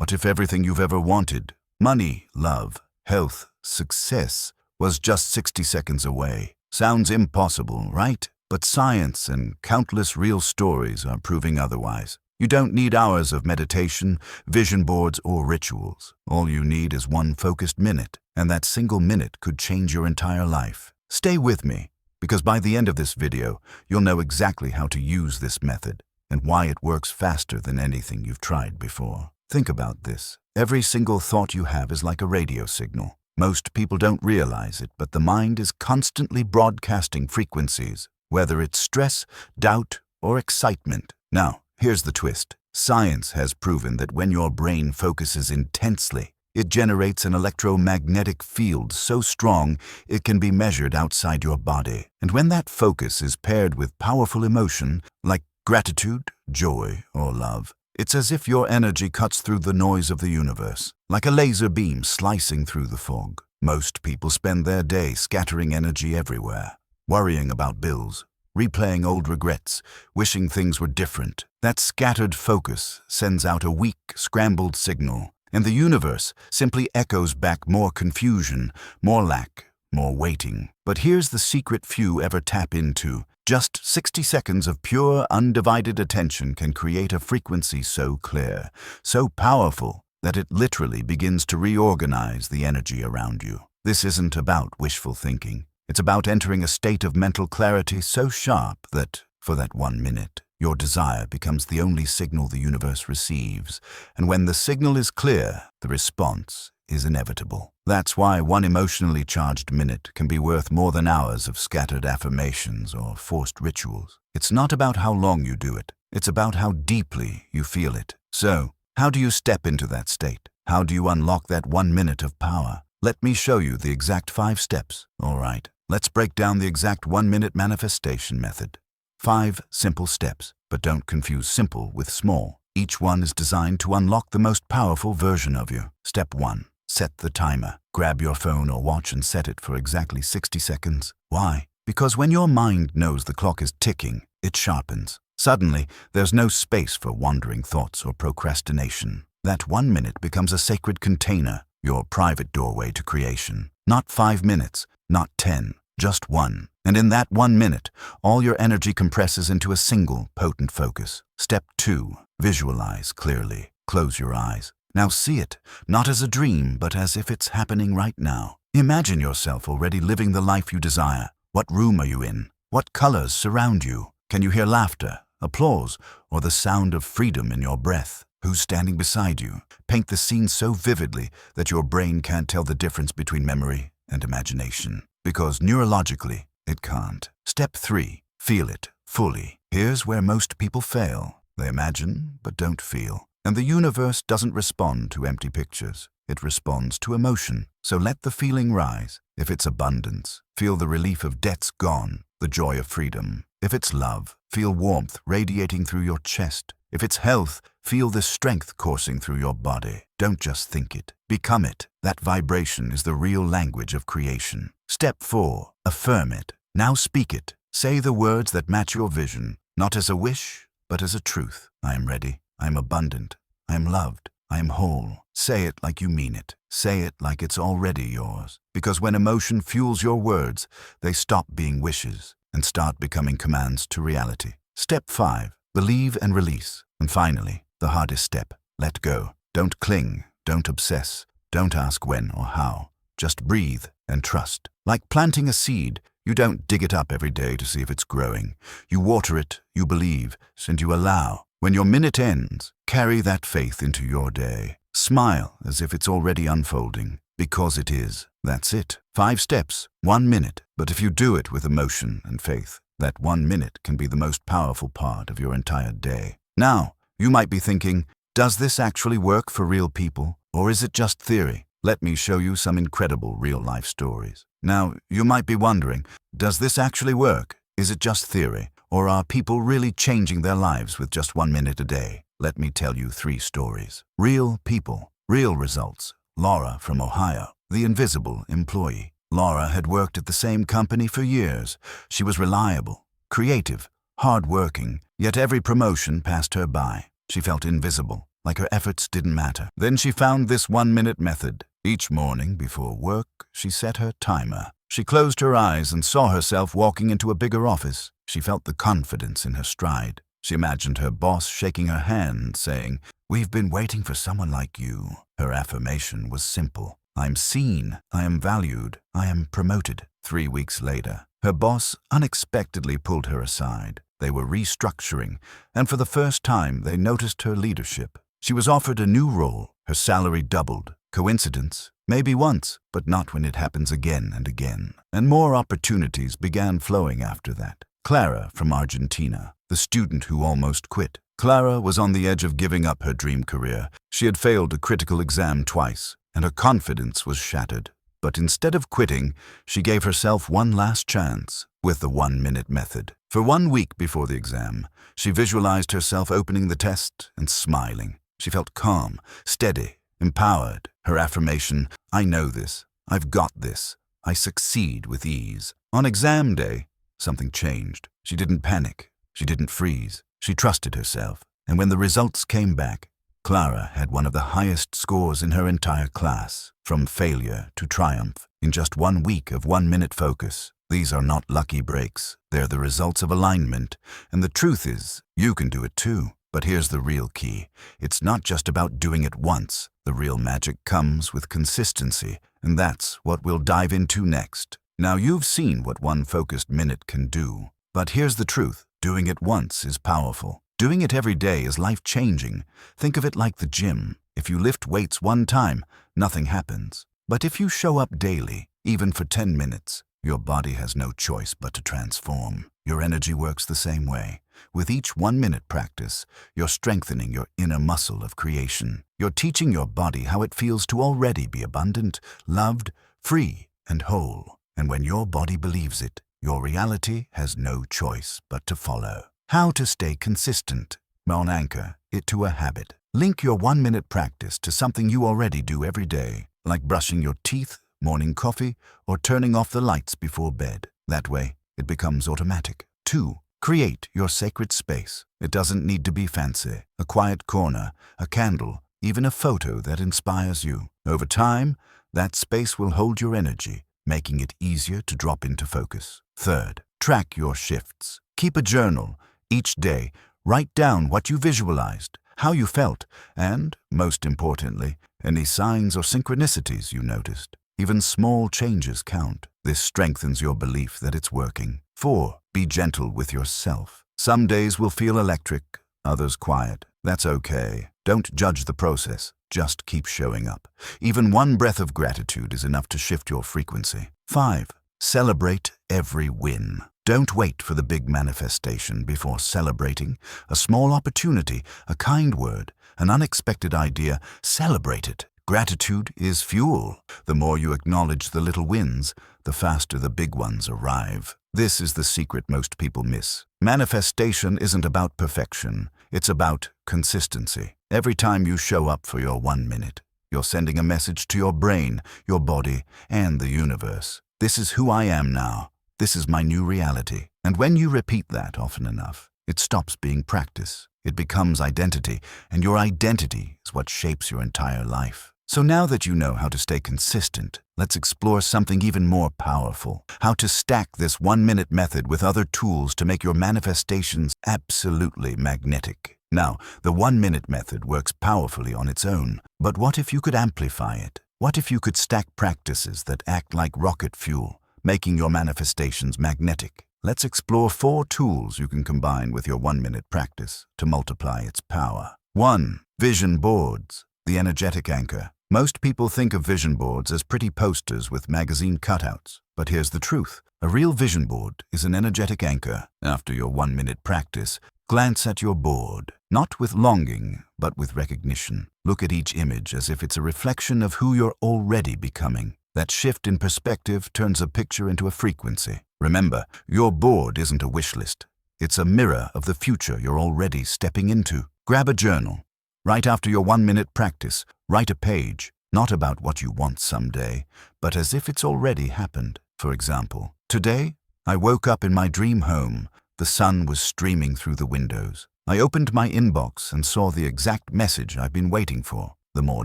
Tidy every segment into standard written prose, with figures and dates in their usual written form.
What if everything you've ever wanted, money, love, health, success, was just 60 seconds away? Sounds impossible, right? But science and countless real stories are proving otherwise. You don't need hours of meditation, vision boards, or rituals. All you need is one focused minute, and that single minute could change your entire life. Stay with me, because by the end of this video, you'll know exactly how to use this method and why it works faster than anything you've tried before. Think about this. Every single thought you have is like a radio signal. Most people don't realize it, but the mind is constantly broadcasting frequencies, whether it's stress, doubt, or excitement. Now, here's the twist. Science has proven that when your brain focuses intensely, it generates an electromagnetic field so strong it can be measured outside your body. And when that focus is paired with powerful emotion, like gratitude, joy, or love, it's as if your energy cuts through the noise of the universe, like a laser beam slicing through the fog. Most people spend their day scattering energy everywhere, worrying about bills, replaying old regrets, wishing things were different. That scattered focus sends out a weak, scrambled signal, and the universe simply echoes back more confusion, more lack, more waiting. But here's the secret few ever tap into. Just 60 seconds of pure, undivided attention can create a frequency so clear, so powerful, that it literally begins to reorganize the energy around you. This isn't about wishful thinking. It's about entering a state of mental clarity so sharp that, for that 1 minute, your desire becomes the only signal the universe receives. And when the signal is clear, the response is inevitable. That's why one emotionally charged minute can be worth more than hours of scattered affirmations or forced rituals. It's not about how long you do it. It's about how deeply you feel it. So, how do you step into that state? How do you unlock that 1 minute of power? Let me show you the exact 5 steps. All right, let's break down the exact 1 minute manifestation method. 5 simple steps, but don't confuse simple with small. Each one is designed to unlock the most powerful version of you. Step 1. Set the timer. Grab your phone or watch and set it for exactly 60 seconds. Why? Because when your mind knows the clock is ticking, it sharpens. Suddenly, there's no space for wandering thoughts or procrastination. That 1 minute becomes a sacred container, your private doorway to creation. Not 5 minutes, not 10, just 1. And in that 1 minute, all your energy compresses into a single, potent focus. Step 2. Visualize clearly. Close your eyes. Now see it, not as a dream, but as if it's happening right now. Imagine yourself already living the life you desire. What room are you in? What colors surround you? Can you hear laughter, applause, or the sound of freedom in your breath? Who's standing beside you? Paint the scene so vividly that your brain can't tell the difference between memory and imagination. Because neurologically, it can't. Step 3. Feel it fully. Here's where most people fail. They imagine, but don't feel. And the universe doesn't respond to empty pictures. It responds to emotion. So let the feeling rise. If it's abundance, feel the relief of debts gone, the joy of freedom. If it's love, feel warmth radiating through your chest. If it's health, feel the strength coursing through your body. Don't just think it. Become it. That vibration is the real language of creation. Step 4. Affirm it. Now speak it. Say the words that match your vision, not as a wish, but as a truth. I am ready. I am abundant. I am loved. I am whole. Say it like you mean it. Say it like it's already yours. Because when emotion fuels your words, they stop being wishes and start becoming commands to reality. Step 5. Believe and release. And finally, the hardest step. Let go. Don't cling. Don't obsess. Don't ask when or how. Just breathe and trust. Like planting a seed, you don't dig it up every day to see if it's growing. You water it, you believe, and you allow. When your minute ends, carry that faith into your day. Smile as if it's already unfolding, because it is. That's it. 5 steps, 1 minute. But if you do it with emotion and faith, that 1 minute can be the most powerful part of your entire day. Now, you might be thinking, does this actually work for real people, or is it just theory? Let me show you some incredible real-life stories. Now, you might be wondering, does this actually work? Is it just theory? Or are people really changing their lives with just 1 minute a day? Let me tell you 3 stories. Real people, real results. Laura from Ohio, the invisible employee. Laura had worked at the same company for years. She was reliable, creative, hard-working, yet every promotion passed her by. She felt invisible. like her efforts didn't matter. Then she found this 1-minute method. Each morning before work, she set her timer. She closed her eyes and saw herself walking into a bigger office. She felt the confidence in her stride. She imagined her boss shaking her hand, saying, "We've been waiting for someone like you." Her affirmation was simple. "I'm seen, I am valued, I am promoted." 3 weeks later, her boss unexpectedly pulled her aside. They were restructuring, and for the first time they noticed her leadership. She was offered a new role. Her salary doubled. Coincidence? Maybe once, but not when it happens again and again. And more opportunities began flowing after that. Clara from Argentina, the student who almost quit. Clara was on the edge of giving up her dream career. She had failed a critical exam twice, and her confidence was shattered. But instead of quitting, she gave herself one last chance with the 1-minute method. For 1 week before the exam, she visualized herself opening the test and smiling. She felt calm, steady, empowered. Her affirmation, "I know this, I've got this, I succeed with ease." On exam day, something changed. She didn't panic. She didn't freeze. She trusted herself. And when the results came back, Clara had one of the highest scores in her entire class, from failure to triumph, in just 1 week of 1-minute focus. These are not lucky breaks. They're the results of alignment. And the truth is, you can do it too. But here's the real key. It's not just about doing it once. The real magic comes with consistency, and that's what we'll dive into next. Now, you've seen what one focused minute can do. But here's the truth. Doing it once is powerful. Doing it every day is life-changing. Think of it like the gym. If you lift weights one time, nothing happens. But if you show up daily, even for 10 minutes, your body has no choice but to transform. Your energy works the same way. With each 1-minute practice, you're strengthening your inner muscle of creation. You're teaching your body how it feels to already be abundant, loved, free, and whole. And when your body believes it, your reality has no choice but to follow. How to stay consistent. Anchor it to a habit. Link your 1-minute practice to something you already do every day, like brushing your teeth, morning coffee, or turning off the lights before bed. That way, it becomes automatic. 2. Create your sacred space. It doesn't need to be fancy. A quiet corner, a candle, even a photo that inspires you. Over time, that space will hold your energy, making it easier to drop into focus. 3rd, track your shifts. Keep a journal. Each day, write down what you visualized, how you felt, and, most importantly, any signs or synchronicities you noticed. Even small changes count. This strengthens your belief that it's working. 4. Be gentle with yourself. Some days will feel electric, others quiet. That's okay. Don't judge the process. Just keep showing up. Even one breath of gratitude is enough to shift your frequency. 5. Celebrate every win. Don't wait for the big manifestation before celebrating. A small opportunity, a kind word, an unexpected idea, celebrate it. Gratitude is fuel. The more you acknowledge the little wins, the faster the big ones arrive. This is the secret most people miss. Manifestation isn't about perfection. It's about consistency. Every time you show up for your 1 minute, you're sending a message to your brain, your body, and the universe. This is who I am now. This is my new reality. And when you repeat that often enough, it stops being practice. It becomes identity, and your identity is what shapes your entire life. So now that you know how to stay consistent, let's explore something even more powerful. How to stack this 1-minute method with other tools to make your manifestations absolutely magnetic. Now, the 1-minute method works powerfully on its own, but what if you could amplify it? What if you could stack practices that act like rocket fuel, making your manifestations magnetic? Let's explore 4 tools you can combine with your 1-minute practice to multiply its power. 1. Vision boards, the energetic anchor. Most people think of vision boards as pretty posters with magazine cutouts. But here's the truth. A real vision board is an energetic anchor. After your 1-minute practice, glance at your board, not with longing, but with recognition. Look at each image as if it's a reflection of who you're already becoming. That shift in perspective turns a picture into a frequency. Remember, your board isn't a wish list. It's a mirror of the future you're already stepping into. Grab a journal. Right after your 1-minute practice, write a page, not about what you want someday, but as if it's already happened. For example, today, I woke up in my dream home. The sun was streaming through the windows. I opened my inbox and saw the exact message I've been waiting for. The more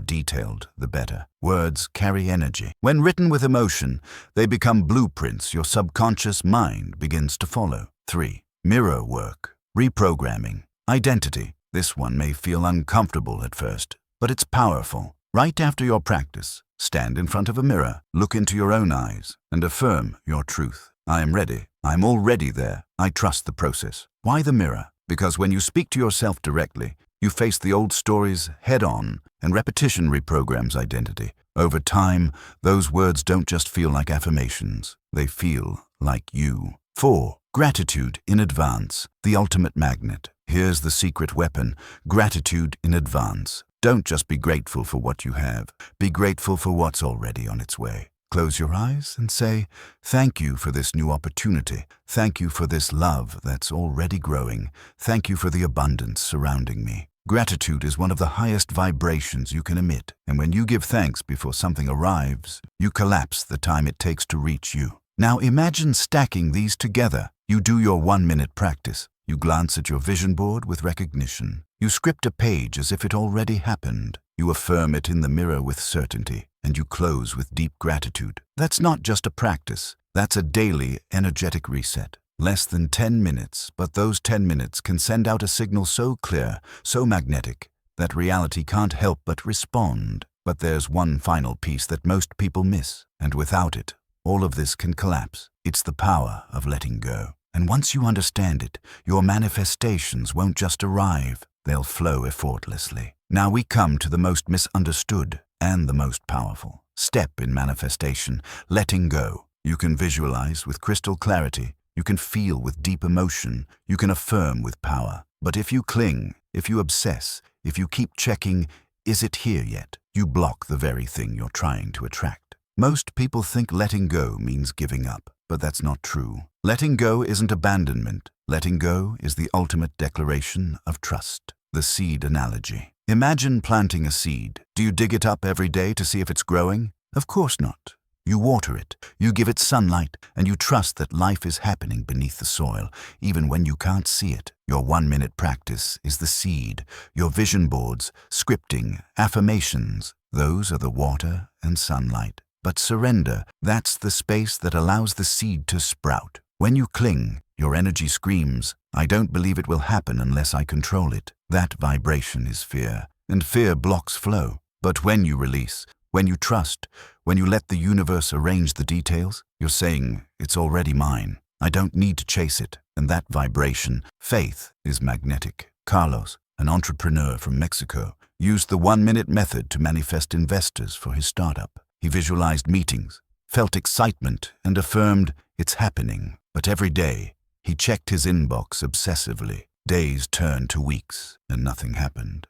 detailed, the better. Words carry energy. When written with emotion, they become blueprints your subconscious mind begins to follow. 3. Mirror work. Reprogramming. Identity. This one may feel uncomfortable at first, but it's powerful. Right after your practice, stand in front of a mirror, look into your own eyes, and affirm your truth. I am ready. I'm already there. I trust the process. Why the mirror? Because when you speak to yourself directly, you face the old stories head-on, and repetition reprograms identity. Over time, those words don't just feel like affirmations. They feel like you. 4. Gratitude in advance. The ultimate magnet. Here's the secret weapon. Gratitude in advance. Don't just be grateful for what you have. Be grateful for what's already on its way. Close your eyes and say, thank you for this new opportunity. Thank you for this love that's already growing. Thank you for the abundance surrounding me. Gratitude is one of the highest vibrations you can emit, and when you give thanks before something arrives, you collapse the time it takes to reach you. Now imagine stacking these together. You do your 1-minute practice. You glance at your vision board with recognition. You script a page as if it already happened. You affirm it in the mirror with certainty, and you close with deep gratitude. That's not just a practice. That's a daily, energetic reset. Less than 10 minutes, but those 10 minutes can send out a signal so clear, so magnetic, that reality can't help but respond. But there's one final piece that most people miss, and without it, all of this can collapse. It's the power of letting go. And once you understand it, your manifestations won't just arrive, they'll flow effortlessly. Now we come to the most misunderstood and the most powerful step in manifestation, letting go. You can visualize with crystal clarity, you can feel with deep emotion, you can affirm with power. But if you cling, if you obsess, if you keep checking, is it here yet? You block the very thing you're trying to attract. Most people think letting go means giving up, but that's not true. Letting go isn't abandonment. Letting go is the ultimate declaration of trust. The seed analogy. Imagine planting a seed. Do you dig it up every day to see if it's growing? Of course not. You water it, you give it sunlight, and you trust that life is happening beneath the soil, even when you can't see it. Your 1-minute practice is the seed. Your vision boards, scripting, affirmations, those are the water and sunlight. But surrender, that's the space that allows the seed to sprout. When you cling, your energy screams, I don't believe it will happen unless I control it. That vibration is fear, and fear blocks flow. But when you release, when you trust, when you let the universe arrange the details, you're saying, it's already mine. I don't need to chase it. And that vibration, faith, is magnetic. Carlos, an entrepreneur from Mexico, used the 1-minute method to manifest investors for his startup. He visualized meetings, felt excitement, and affirmed, it's happening. But every day, he checked his inbox obsessively. Days turned to weeks, and nothing happened.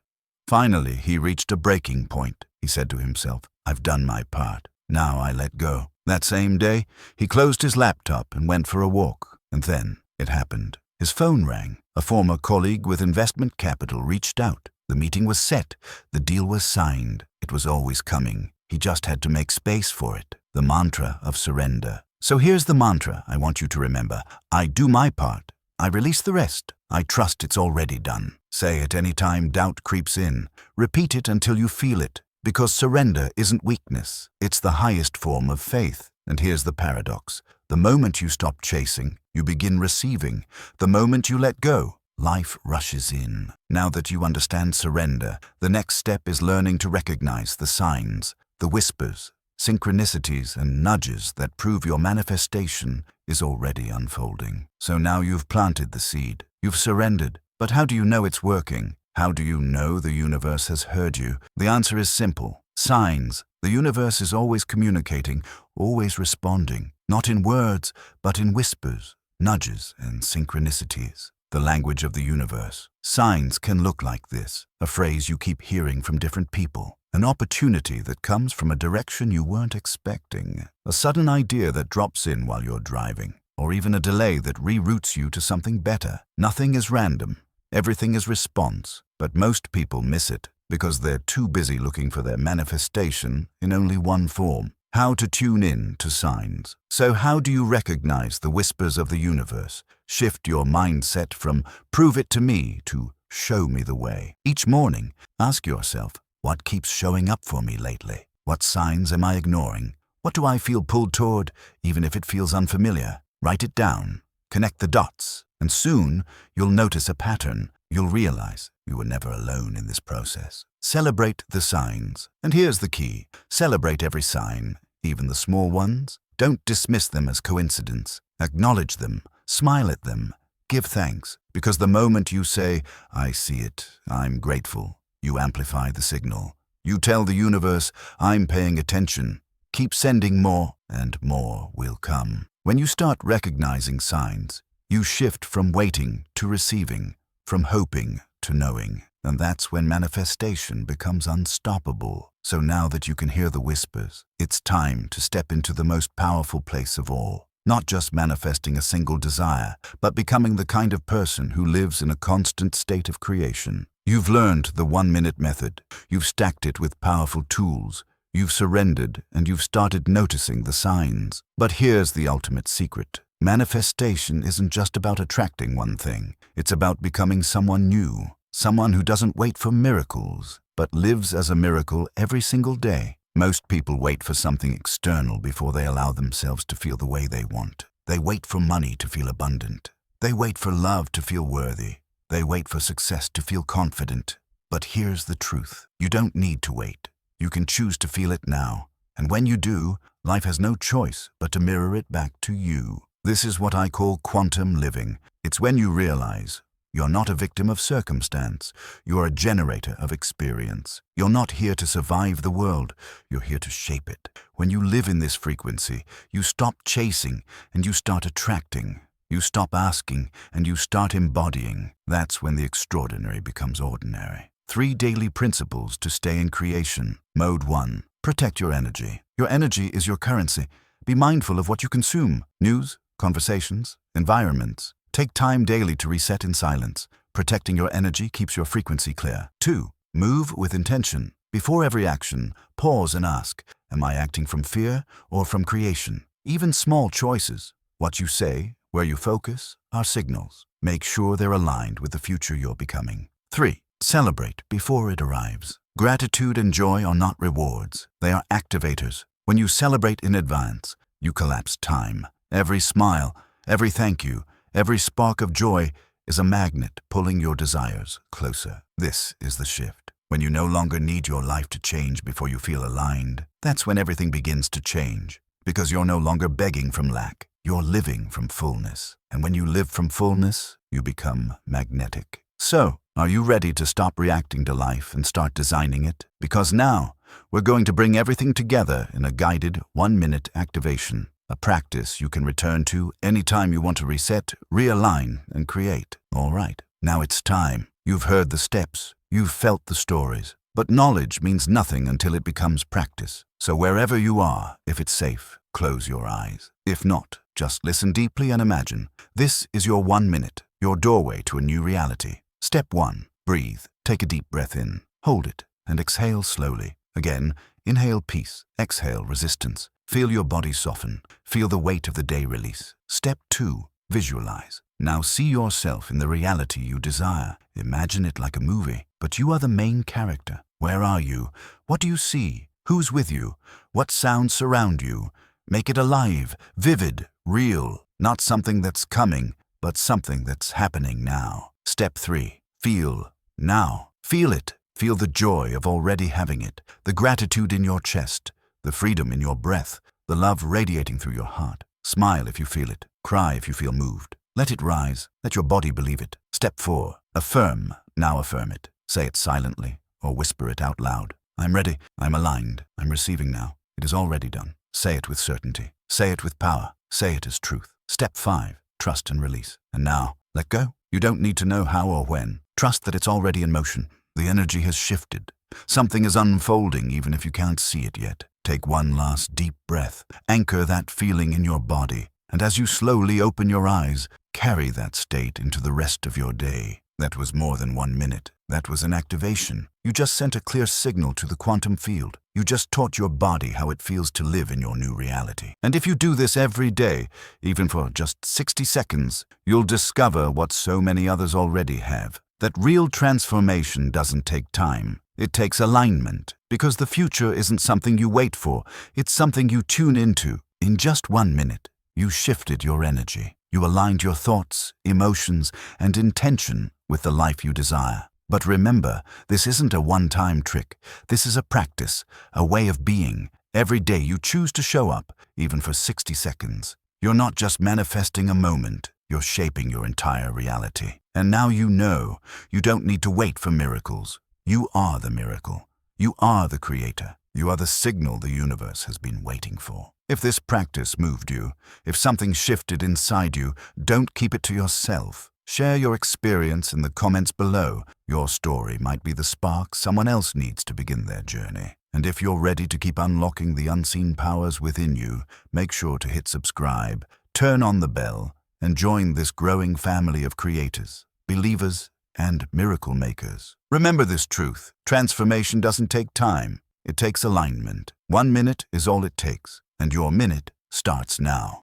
Finally, he reached a breaking point. He said to himself, I've done my part. Now I let go. That same day, he closed his laptop and went for a walk. And then it happened. His phone rang. A former colleague with investment capital reached out. The meeting was set. The deal was signed. It was always coming. He just had to make space for it. The mantra of surrender. So here's the mantra I want you to remember. I do my part. I release the rest. I trust it's already done. Say it any time doubt creeps in. Repeat it until you feel it. Because surrender isn't weakness. It's the highest form of faith. And here's the paradox. The moment you stop chasing, you begin receiving. The moment you let go, life rushes in. Now that you understand surrender, the next step is learning to recognize the signs, the whispers, synchronicities, and nudges that prove your manifestation is already unfolding. So now you've planted the seed. You've surrendered. But how do you know it's working? How do you know the universe has heard you? The answer is simple. Signs. The universe is always communicating, always responding. Not in words, but in whispers, nudges, and synchronicities. The language of the universe. Signs can look like this. A phrase you keep hearing from different people. An opportunity that comes from a direction you weren't expecting. A sudden idea that drops in while you're driving. Or even a delay that reroutes you to something better. Nothing is random. Everything is response. But most people miss it because they're too busy looking for their manifestation in only one form. How to tune in to signs. So how do you recognize the whispers of the universe? Shift your mindset from prove it to me to show me the way. Each morning, ask yourself, what keeps showing up for me lately? What signs am I ignoring? What do I feel pulled toward, even if it feels unfamiliar? Write it down, connect the dots, and soon you'll notice a pattern. You'll realize you were never alone in this process. Celebrate the signs. And here's the key. Celebrate every sign, even the small ones. Don't dismiss them as coincidence. Acknowledge them, smile at them, give thanks, because the moment you say, I see it, I'm grateful, you amplify the signal. You tell the universe, I'm paying attention. Keep sending more, and more will come. When you start recognizing signs, you shift from waiting to receiving, from hoping to knowing. And that's when manifestation becomes unstoppable. So now that you can hear the whispers, it's time to step into the most powerful place of all. Not just manifesting a single desire, but becoming the kind of person who lives in a constant state of creation. You've learned the 1-minute method. You've stacked it with powerful tools. You've surrendered, and you've started noticing the signs. But here's the ultimate secret. Manifestation isn't just about attracting one thing. It's about becoming someone new. Someone who doesn't wait for miracles, but lives as a miracle every single day. Most people wait for something external before they allow themselves to feel the way they want. They wait for money to feel abundant. They wait for love to feel worthy. They wait for success to feel confident. But here's the truth. You don't need to wait. You can choose to feel it now. And when you do, life has no choice but to mirror it back to you. This is what I call quantum living. It's when you realize you're not a victim of circumstance. You're a generator of experience. You're not here to survive the world. You're here to shape it. When you live in this frequency, you stop chasing and you start attracting. You stop asking and you start embodying. That's when the extraordinary becomes ordinary. 3 daily principles to stay in creation. Mode 1. Protect your energy. Your energy is your currency. Be mindful of what you consume. News, conversations, environments. Take time daily to reset in silence. Protecting your energy keeps your frequency clear. 2. Move with intention. Before every action, pause and ask, am I acting from fear or from creation? Even small choices, what you say, where you focus, are signals. Make sure they're aligned with the future you're becoming. 3. Celebrate before it arrives. Gratitude and joy are not rewards. They are activators. When you celebrate in advance, you collapse time. Every smile, every thank you, every spark of joy is a magnet pulling your desires closer. This is the shift. When you no longer need your life to change before you feel aligned, that's when everything begins to change. Because you're no longer begging from lack. You're living from fullness. And when you live from fullness, you become magnetic. So, are you ready to stop reacting to life and start designing it? Because now, we're going to bring everything together in a guided 1-minute activation. A practice you can return to anytime you want to reset, realign, and create. All right, now it's time. You've heard the steps. You've felt the stories. But knowledge means nothing until it becomes practice. So wherever you are, if it's safe, close your eyes. If not, just listen deeply and imagine. This is your 1 minute, your doorway to a new reality. Step 1. Breathe. Take a deep breath in. Hold it and exhale slowly. Again, inhale peace. Exhale resistance. Feel your body soften. Feel the weight of the day release. Step 2. Visualize. Now see yourself in the reality you desire. Imagine it like a movie, but you are the main character. Where are you? What do you see? Who's with you? What sounds surround you? Make it alive, vivid, real. Not something that's coming, but something that's happening now. Step 3. Feel. Now. Feel it. Feel the joy of already having it. The gratitude in your chest. The freedom in your breath. The love radiating through your heart. Smile if you feel it. Cry if you feel moved. Let it rise. Let your body believe it. Step 4. Affirm. Now affirm it. Say it silently or whisper it out loud. I'm ready. I'm aligned. I'm receiving now. It is already done. Say it with certainty. Say it with power. Say it as truth. Step 5. Trust and release. And now, let go. You don't need to know how or when. Trust that it's already in motion. The energy has shifted. Something is unfolding even if you can't see it yet. Take one last deep breath. Anchor that feeling in your body. And as you slowly open your eyes, carry that state into the rest of your day. That was more than 1 minute. That was an activation. You just sent a clear signal to the quantum field. You just taught your body how it feels to live in your new reality. And if you do this every day, even for just 60 seconds, you'll discover what so many others already have. that real transformation doesn't take time. It takes alignment, because the future isn't something you wait for, it's something you tune into. In just 1 minute, you shifted your energy. You aligned your thoughts, emotions, and intention with the life you desire. But remember, this isn't a one-time trick. This is a practice, a way of being. Every day you choose to show up, even for 60 seconds. You're not just manifesting a moment, you're shaping your entire reality. And now you know, you don't need to wait for miracles. You are the miracle. You are the creator. You are the signal the universe has been waiting for. If this practice moved you, if something shifted inside you, don't keep it to yourself. Share your experience in the comments below. Your story might be the spark someone else needs to begin their journey. And if you're ready to keep unlocking the unseen powers within you, make sure to hit subscribe, turn on the bell, and join this growing family of creators, believers, and miracle makers. Remember this truth: transformation doesn't take time, it takes alignment. 1 minute is all it takes, and your minute starts now.